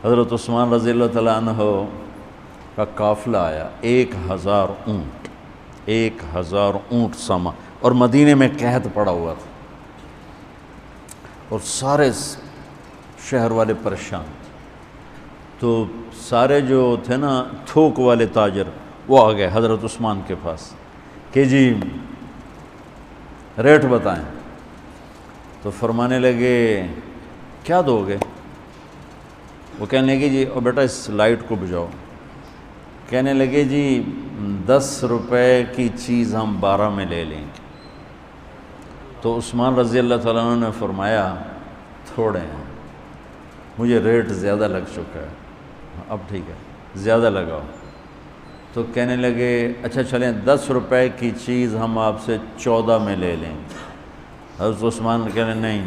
حضرت عثمان رضی اللہ تعالیٰ عنہ کا قافلہ آیا، 1000 اونٹ، 1000 اونٹ ساما، اور مدینے میں قحط پڑا ہوا تھا اور سارے شہر والے پریشان تھے۔ تو سارے جو تھے نا تھوک والے تاجر، وہ آ گئے حضرت عثمان کے پاس کہ جی ریٹ بتائیں۔ تو فرمانے لگے کیا دو گے؟ وہ کہنے لگے جی او بیٹا اس لائٹ کو بجھاؤ۔ کہنے لگے جی 10 روپے کی چیز ہم 12 میں لے لیں گے۔ تو عثمان رضی اللہ تعالیٰ عنہ نے فرمایا تھوڑے ہیں، مجھے ریٹ زیادہ لگ چکا ہے، اب ٹھیک ہے زیادہ لگاؤ۔ تو کہنے لگے اچھا چلیں 10 روپے کی چیز ہم آپ سے 14 میں لے لیں گے۔ حضرت عثمان کہنے نہیں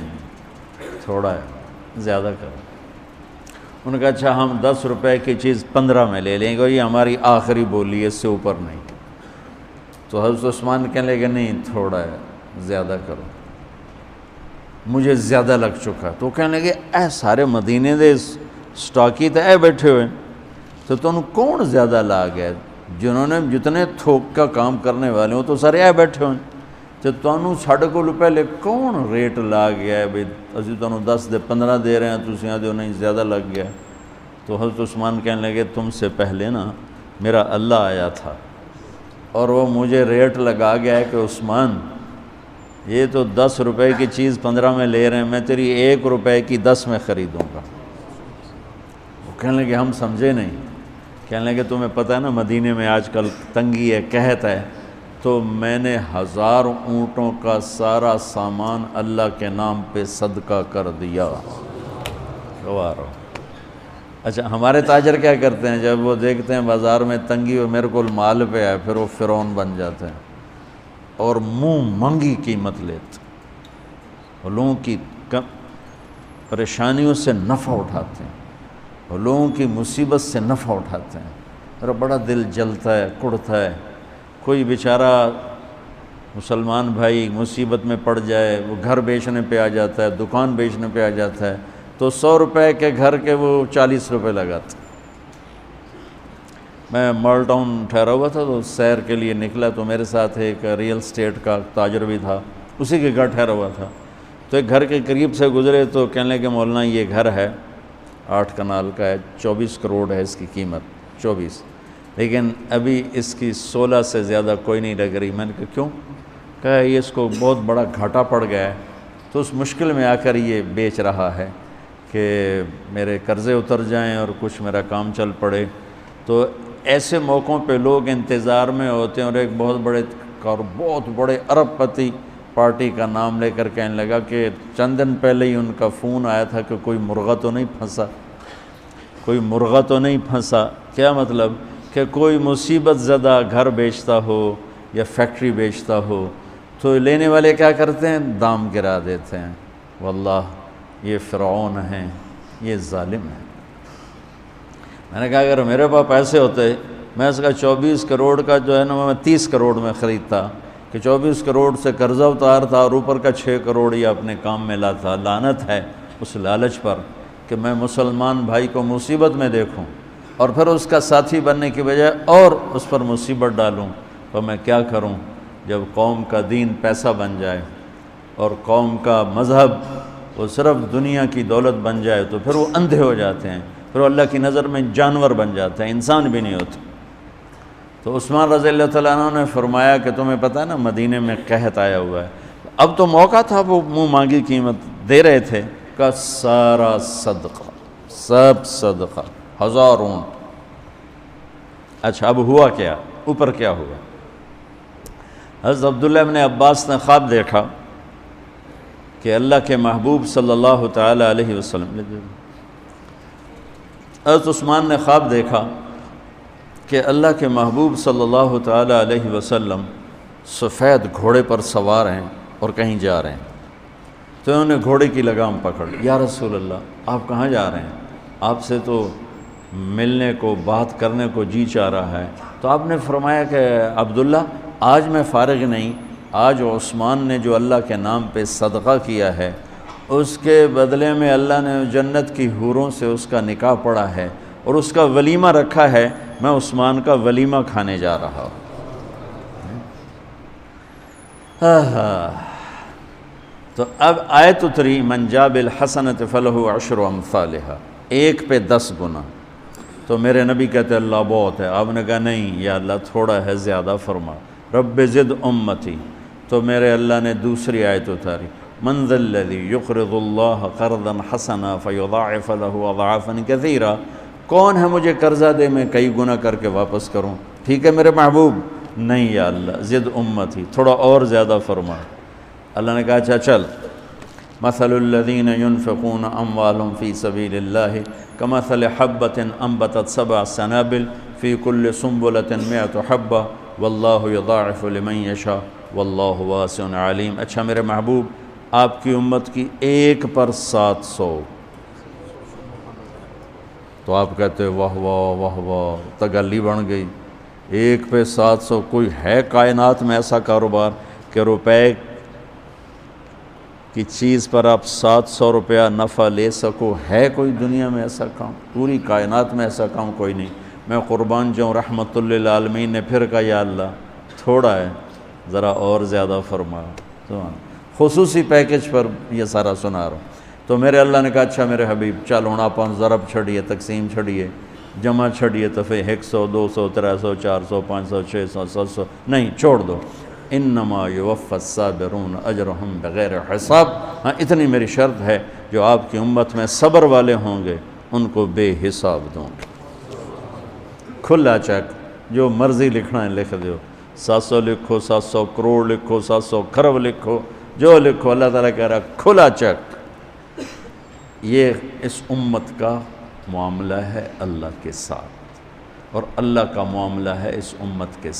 تھوڑا ہے زیادہ کرو۔ انہوں نے کہا اچھا ہم 10 روپے کی چیز 15 میں لے لیں گے، اور یہ ہماری آخری بولی ہے، اس سے اوپر نہیں۔ تو حضرت عثمان کہنے لگے نہیں تھوڑا ہے زیادہ کرو، مجھے زیادہ لگ چکا۔ تو کہنے لگے اے سارے مدینے دے سٹاکی تے اے بیٹھے ہوئے، تو تم کون زیادہ لا گیا؟ جنہوں نے جتنے تھوک کا کام کرنے والے ہوں تو سارے اے بیٹھے ہوئے، تو تمہیں ساڑھے کو پہلے کون ریٹ لا گیا ہے؟ بھئی اسی تمہیں 10 دے 15 دے رہے ہیں، تسی آدھے نہیں زیادہ لگ گیا۔ تو حضرت عثمان کہنے لگے تم سے پہلے نا میرا اللہ آیا تھا اور وہ مجھے ریٹ لگا گیا ہے کہ عثمان یہ تو 10 روپے کی چیز 15 میں لے رہے ہیں، میں تیری 1 روپے کی 10 میں خریدوں گا۔ وہ کہنے لگے ہم سمجھے نہیں۔ کہنے لگے تمہیں پتہ ہے نا مدینے میں آج کل تنگی ہے، قحط ہے، تو میں نے 1000 اونٹوں کا سارا سامان اللہ کے نام پہ صدقہ کر دیا۔ گوارو۔ اچھا ہمارے تاجر کیا کرتے ہیں؟ جب وہ دیکھتے ہیں بازار میں تنگی و میرے کو مال پہ ہے، پھر وہ فرعون بن جاتے ہیں اور منہ منگی قیمت لیتے ہیں، اور لوگوں کی پریشانیوں سے نفع اٹھاتے ہیں، اور لوگوں کی مصیبت سے نفع اٹھاتے ہیں۔ میرا بڑا دل جلتا ہے، کڑتا ہے۔ کوئی بیچارہ مسلمان بھائی مصیبت میں پڑ جائے، وہ گھر بیچنے پہ آ جاتا ہے، دکان بیچنے پہ آ جاتا ہے، تو 100 روپے کے گھر کے وہ 40 روپے لگاتے۔ میں مال ٹاؤن ٹھہرا ہوا تھا تو سیر کے لیے نکلا، تو میرے ساتھ ایک ریئل اسٹیٹ کا تاجر بھی تھا، اسی کے گھر ٹھہرا ہوا تھا۔ تو ایک گھر کے قریب سے گزرے تو کہنے لگے مولانا یہ گھر ہے 8 کنال کا ہے، 24 کروڑ ہے اس کی قیمت، 24، لیکن ابھی اس کی 16 سے زیادہ کوئی نہیں لگ رہی۔ میں نے کہا کیوں؟ کہا یہ اس کو بہت بڑا گھاٹا پڑ گیا ہے، تو اس مشکل میں آ کر یہ بیچ رہا ہے کہ میرے قرضے اتر جائیں اور کچھ میرا کام چل پڑے۔ تو ایسے موقعوں پہ لوگ انتظار میں ہوتے ہیں، اور ایک بہت بڑے ارب پتی پارٹی کا نام لے کر کہنے لگا کہ چند دن پہلے ہی ان کا فون آیا تھا کہ کوئی مرغہ تو نہیں پھنسا، کوئی مرغہ تو نہیں پھنسا۔ کیا مطلب؟ کہ کوئی مصیبت زدہ گھر بیچتا ہو یا فیکٹری بیچتا ہو تو لینے والے کیا کرتے ہیں؟ دام گرا دیتے ہیں۔ واللہ یہ فرعون ہیں، یہ ظالم ہیں۔ میں نے کہا اگر میرے پاس پیسے ہوتے میں اس کا 24 کروڑ کا جو ہے نا میں 30 کروڑ میں خریدتا، کہ 24 کروڑ سے قرضہ اتارتا اور اوپر کا 6 کروڑ یہ اپنے کام میں لاتا۔ لعنت ہے اس لالچ پر کہ میں مسلمان بھائی کو مصیبت میں دیکھوں اور پھر اس کا ساتھی بننے کی بجائے اور اس پر مصیبت ڈالوں۔ تو میں کیا کروں؟ جب قوم کا دین پیسہ بن جائے اور قوم کا مذہب وہ صرف دنیا کی دولت بن جائے تو پھر وہ اندھے ہو جاتے ہیں، پھر وہ اللہ کی نظر میں جانور بن جاتے ہیں، انسان بھی نہیں ہوتے۔ تو عثمان رضی اللہ تعالیٰ عنہ نے فرمایا کہ تمہیں پتہ ہے نا مدینے میں قحط آیا ہوا ہے، اب تو موقع تھا، وہ منہ مانگی قیمت دے رہے تھے، کا سارا صدقہ، سب صدقہ، 1000 اونٹ۔ اچھا اب ہوا کیا؟ اوپر کیا ہوا؟ حضرت عبداللہ ابن عباس نے خواب دیکھا کہ اللہ کے محبوب صلی اللہ تعالی علیہ وسلم، حضرت عثمان نے خواب دیکھا کہ اللہ کے محبوب صلی اللہ تعالی علیہ وسلم سفید گھوڑے پر سوار ہیں اور کہیں جا رہے ہیں۔ تو انہوں نے گھوڑے کی لگام پکڑ لی، یا رسول اللہ آپ کہاں جا رہے ہیں؟ آپ سے تو ملنے کو بات کرنے کو جی چاہ رہا ہے۔ تو آپ نے فرمایا کہ عبداللہ آج میں فارغ نہیں، آج عثمان نے جو اللہ کے نام پہ صدقہ کیا ہے اس کے بدلے میں اللہ نے جنت کی حوروں سے اس کا نکاح پڑھا ہے اور اس کا ولیمہ رکھا ہے، میں عثمان کا ولیمہ کھانے جا رہا ہوں۔ تو اب آیت اتری من جاء بالحسنۃ فلہ عشر امثالھا، ایک پہ 10 گنا۔ تو میرے نبی کہتے اللہ بہت ہے، آپ نے کہا نہیں یا اللہ تھوڑا ہے، زیادہ فرما، رب زد امتی۔ تو میرے اللہ نے دوسری آیت اتاری، من ذا الذی یقرض اللہ قرضا حسنا فیضاعف لہ اضعافا کثیرا، کون ہے مجھے قرضہ دے میں کئی گنا کر کے واپس کروں؟ ٹھیک ہے میرے محبوب، نہیں یا اللہ زد امتی، تھوڑا اور زیادہ فرما۔ اللہ نے کہا اچھا چل، مثل الذین ينفقون اموالهم فی سبیل اللہ کمثل حبۃ انبتت 7 سنابل فی کل سنبلۃ 100 حبۃ واللہ یضاعف لمن یشاء واللہ واسع علیم۔ اچھا میرے محبوب، آپ کی امت کی ایک پر 700، تو آپ کہتے واہ واہ واہ واہ، تگلی بن گئی، ایک پہ 700۔ کوئی ہے کائنات میں ایسا کاروبار کہ روپے کی چیز پر آپ 700 روپیہ نفع لے سکو؟ ہے کوئی دنیا میں ایسا کام؟ پوری کائنات میں ایسا کام کوئی نہیں۔ میں قربان جاؤں، رحمت للعالمین نے پھر کہا یا اللہ تھوڑا ہے، ذرا اور زیادہ فرما۔ خصوصی پیکج پر یہ سارا سنا رہا ہوں۔ تو میرے اللہ نے کہا اچھا میرے حبیب چل ہوں آپ ضرب چھڑیے، تقسیم چھڑیے، جمع چھڑیے، دفعے 100 200 300 400 500 600 700، نہیں چھوڑ دو، انما یوفی الصابرون اجرہم بغیر حساب۔ ہاں اتنی میری شرط ہے، جو آپ کی امت میں صبر والے ہوں گے ان کو بے حساب دوں گے۔ کھلا چیک، جو مرضی لکھنا ہے لکھ دو، 700 لکھو، 700 کروڑ لکھو، 700 کھرب لکھو، جو لکھو، اللہ تعالیٰ کہہ رہا کھلا چیک۔ یہ اس امت کا معاملہ ہے اللہ کے ساتھ، اور اللہ کا معاملہ ہے اس امت کے ساتھ۔